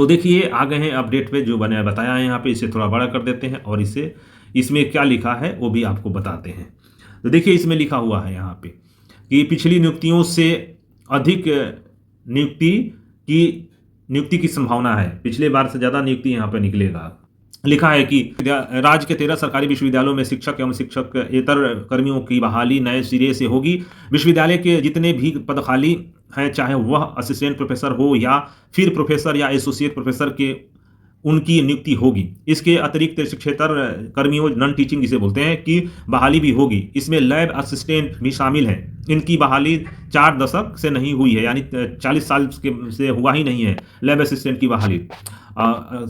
तो देखिए आ गए हैं अपडेट पे, जो मैंने बताया है यहाँ पे इसे थोड़ा बड़ा कर देते हैं और इसे इसमें क्या लिखा है वो भी आपको बताते हैं। तो देखिए इसमें लिखा हुआ है यहाँ पे कि पिछली नियुक्तियों से अधिक नियुक्ति की संभावना है। पिछले बार से ज़्यादा नियुक्ति यहाँ पे निकलेगा। लिखा है कि राज्य के 13 सरकारी विश्वविद्यालयों में शिक्षक एवं शिक्षकेतर कर्मियों की बहाली नए सिरे से होगी। विश्वविद्यालय के जितने भी पद खाली हैं, चाहे वह असिस्टेंट प्रोफेसर हो या फिर प्रोफेसर या एसोसिएट प्रोफेसर के, उनकी नियुक्ति होगी। इसके अतिरिक्त शिक्षकेतर कर्मियों, नॉन टीचिंग जिसे बोलते हैं, की बहाली भी होगी। इसमें लैब असिस्टेंट भी शामिल हैं। इनकी बहाली 4 दशक से नहीं हुई है, यानी 40 साल से हुआ ही नहीं है लैब असिस्टेंट की बहाली।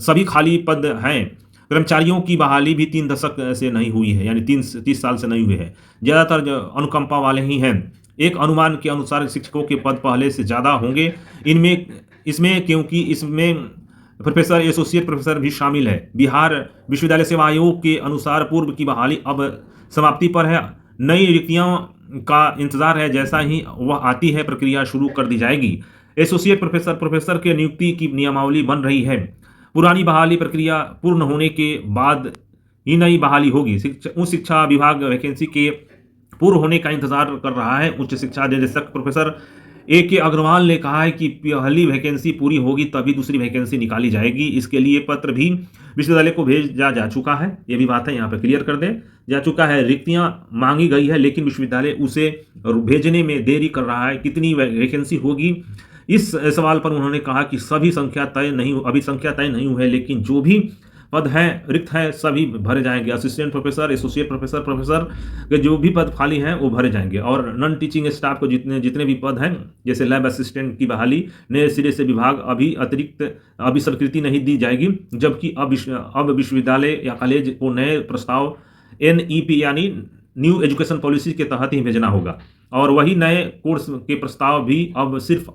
सभी खाली पद हैं। कर्मचारियों की बहाली भी 3 दशक से नहीं हुई है, यानी 30 साल से नहीं हुई है। ज़्यादातर अनुकंपा वाले ही हैं। एक अनुमान के अनुसार शिक्षकों के पद पहले से ज़्यादा होंगे इसमें क्योंकि इसमें प्रोफेसर, एसोसिएट प्रोफेसर भी शामिल है। बिहार विश्वविद्यालय सेवा आयोग के अनुसार पूर्व की बहाली अब समाप्ति पर है। नई रिक्तियों का इंतजार है, जैसा ही वह आती है प्रक्रिया शुरू कर दी जाएगी। एसोसिएट प्रोफेसर के नियुक्ति की नियमावली बन रही है। पुरानी बहाली प्रक्रिया पूर्ण होने के बाद ही नई बहाली होगी। उच्च शिक्षा विभाग वैकेंसी के पूर्ण होने का इंतजार कर रहा है। उच्च शिक्षा निदेशक प्रोफेसर A.K. अग्रवाल ने कहा है कि पहली वैकेंसी पूरी होगी तभी दूसरी वैकेंसी निकाली जाएगी। इसके लिए पत्र भी विश्वविद्यालय को भेजा जा चुका है। ये भी बात है यहाँ पे क्लियर कर दें, जा चुका है। रिक्तियां मांगी गई है, लेकिन विश्वविद्यालय उसे भेजने में देरी कर रहा है। कितनी वैकेंसी होगी, इस सवाल पर उन्होंने कहा कि अभी संख्या तय नहीं हुई है, लेकिन जो भी पद हैं रिक्त हैं सभी भरे जाएंगे। असिस्टेंट प्रोफेसर, एसोसिएट प्रोफेसर के जो भी पद खाली हैं वो भरे जाएंगे। और नॉन टीचिंग स्टाफ को जितने भी पद हैं, जैसे लैब असिस्टेंट की बहाली नए सिरे से विभाग अभी स्वीकृति नहीं दी जाएगी, जबकि अब विश्वविद्यालय या कॉलेज को नए प्रस्ताव NEP यानी न्यू एजुकेशन पॉलिसी के तहत ही भेजना होगा। और वही नए कोर्स के प्रस्ताव भी अब सिर्फ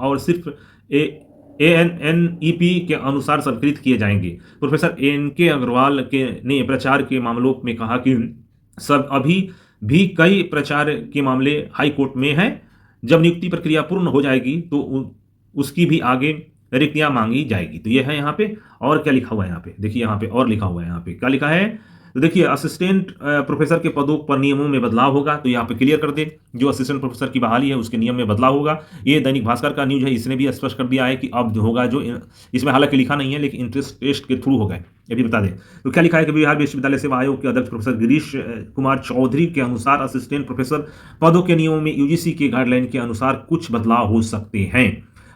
ANNEP के अनुसार स्वीकृत किए जाएंगे। Professor N.K. अग्रवाल ने प्रचार के मामलों में कहा कि अभी भी कई प्रचार के मामले हाई कोर्ट में हैं। जब नियुक्ति प्रक्रिया पूर्ण हो जाएगी तो उसकी भी आगे रिक्तियां मांगी जाएगी। तो ये है यहाँ पे। और क्या लिखा हुआ है यहाँ पे, देखिए यहाँ पे और लिखा हुआ है। यहाँ पे क्या लिखा है, तो देखिए असिस्टेंट प्रोफेसर के पदों पर नियमों में बदलाव होगा। तो यहाँ पे क्लियर कर दे, जो असिस्टेंट प्रोफेसर की बहाली है उसके नियम में बदलाव होगा। ये दैनिक भास्कर का न्यूज है, इसने भी स्पष्ट कर दिया है कि अब जो होगा, जो इसमें हालांकि लिखा नहीं है लेकिन इंट्रेंस टेस्ट के थ्रू होगा, ये भी बता दें। तो क्या लिखा है कि बिहार विश्वविद्यालय सेवा आयोग के अध्यक्ष प्रोफेसर गिरीश कुमार चौधरी के अनुसार असिस्टेंट प्रोफेसर पदों के नियमों में UGC के गाइडलाइन के अनुसार कुछ बदलाव हो सकते हैं।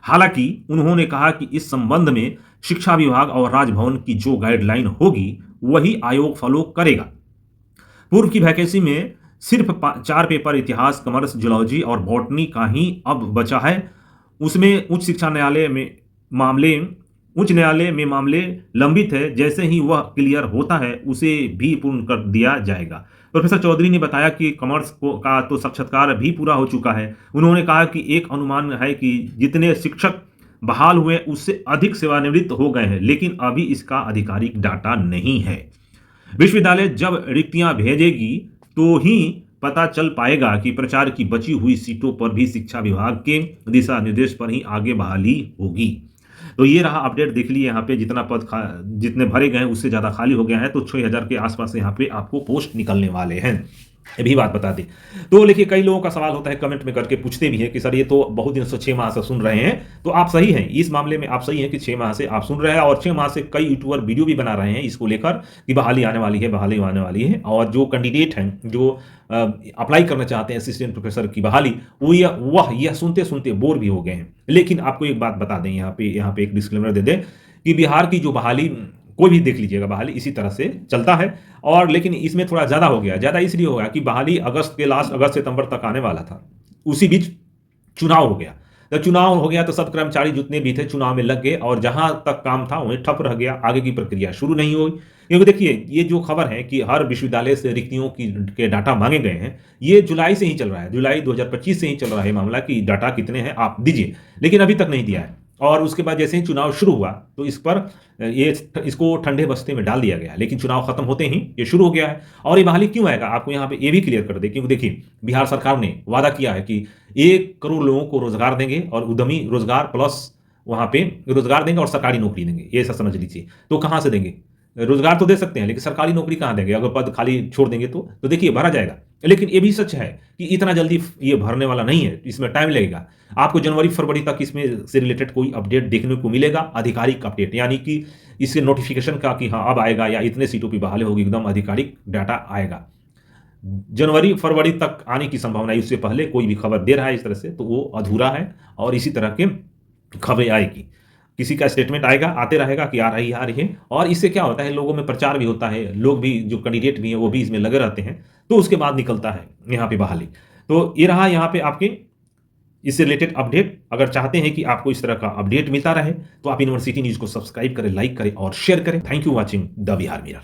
हालांकि उन्होंने कहा कि इस संबंध में शिक्षा विभाग और राजभवन की जो गाइडलाइन होगी वही आयोग फॉलो करेगा। पूर्व की वैकेंसी में सिर्फ 4 पेपर इतिहास, कॉमर्स, जूलॉजी और बॉटनी का ही अब बचा है। उसमें उच्च न्यायालय में मामले लंबित है। जैसे ही वह क्लियर होता है उसे भी पूर्ण कर दिया जाएगा। प्रोफेसर चौधरी ने बताया कि कॉमर्स का तो साक्षात्कार भी पूरा हो चुका है। उन्होंने कहा कि एक अनुमान है कि जितने शिक्षक बहाल हुए उससे अधिक सेवानिवृत्त हो गए हैं, लेकिन अभी इसका आधिकारिक डाटा नहीं है। विश्वविद्यालय जब रिक्तियां भेजेगी तो ही पता चल पाएगा कि प्रचार की बची हुई सीटों पर भी शिक्षा विभाग के दिशा निर्देश पर ही आगे बहाली होगी। तो ये रहा अपडेट, देख लीजिए यहाँ पे जितने भरे गए हैं उससे ज़्यादा खाली हो गया है। तो 6000 के आसपास यहाँ पे आपको पोस्ट निकलने वाले हैं, ये भी बात बता दें। तो देखिए कई लोगों का सवाल होता है, कमेंट में करके पूछते भी हैं कि सर ये तो बहुत दिन से 6 माह से सुन रहे हैं। तो आप सही हैं, इस मामले में आप सही हैं कि 6 माह से आप सुन रहे हैं, और 6 माह से कई यूट्यूबर वीडियो भी बना रहे हैं इसको लेकर कि बहाली आने वाली है। और जो कैंडिडेट हैं, जो अप्लाई करना चाहते हैं असिस्टेंट प्रोफेसर की बहाली, वह यह सुनते सुनते बोर भी हो गए हैं। लेकिन आपको एक बात बता दें, यहाँ पे एक डिस्क्लेमर दे दें कि बिहार की जो बहाली, कोई भी देख लीजिएगा, बहाली इसी तरह से चलता है। और लेकिन इसमें थोड़ा ज़्यादा हो गया, ज़्यादा इसलिए हो गया कि बहाली लास्ट अगस्त सितंबर तक आने वाला था। उसी बीच चुनाव हो गया। जब चुनाव हो गया तो सब कर्मचारी जितने भी थे चुनाव में लग गए, और जहां तक काम था वहीं ठप रह गया, आगे की प्रक्रिया शुरू नहीं हुई। क्योंकि देखिए ये जो खबर है कि हर विश्वविद्यालय से रिक्तियों के डाटा मांगे गए हैं, ये जुलाई से ही चल रहा है, जुलाई 2025 से ही चल रहा है मामला कि डाटा कितने हैं आप दीजिए, लेकिन अभी तक नहीं दिया है। और उसके बाद जैसे ही चुनाव शुरू हुआ तो इसको ठंडे बस्ते में डाल दिया गया, लेकिन चुनाव खत्म होते ही ये शुरू हो गया है। और ये बहाली क्यों आएगा, आपको यहाँ पे ये भी क्लियर कर दे, क्योंकि देखिए बिहार सरकार ने वादा किया है कि 1 करोड़ लोगों को रोजगार देंगे, और उद्यमी रोजगार प्लस वहाँ पे रोजगार देंगे और सरकारी नौकरी देंगे, ये ऐसा समझ लीजिए। तो कहाँ से देंगे? रोजगार तो दे सकते हैं, लेकिन सरकारी नौकरी कहाँ देंगे? अगर पद खाली छोड़ देंगे तो देखिए भरा जाएगा। लेकिन ये भी सच है कि इतना जल्दी ये भरने वाला नहीं है, इसमें टाइम लगेगा। आपको जनवरी-फरवरी तक इसमें से रिलेटेड कोई अपडेट देखने को मिलेगा, आधिकारिक अपडेट, यानी कि इसके नोटिफिकेशन का कि हाँ, अब आएगा या इतने सीटों की बहाली होगी, एकदम आधिकारिक डाटा आएगा। जनवरी-फरवरी तक आने की संभावना है, उससे पहले कोई भी खबर दे रहा है इस तरह से, तो वो अधूरा है और इसी तरह के खबरें आएगी। किसी का स्टेटमेंट आएगा, आते रहेगा कि आ रही है और इससे क्या होता है, लोगों में प्रचार भी होता है, लोग भी जो कैंडिडेट भी हैं, वो भी इसमें लगे रहते हैं, तो उसके बाद निकलता है यहाँ पे बहाली। तो ये रहा यहाँ पे आपके इससे रिलेटेड अपडेट। अगर चाहते हैं कि आपको इस तरह का अपडेट मिलता रहे, तो आप यूनिवर्सिटी न्यूज़ को सब्सक्राइब करें, लाइक करें और शेयर करें। Thank you watching the Bihar mirror.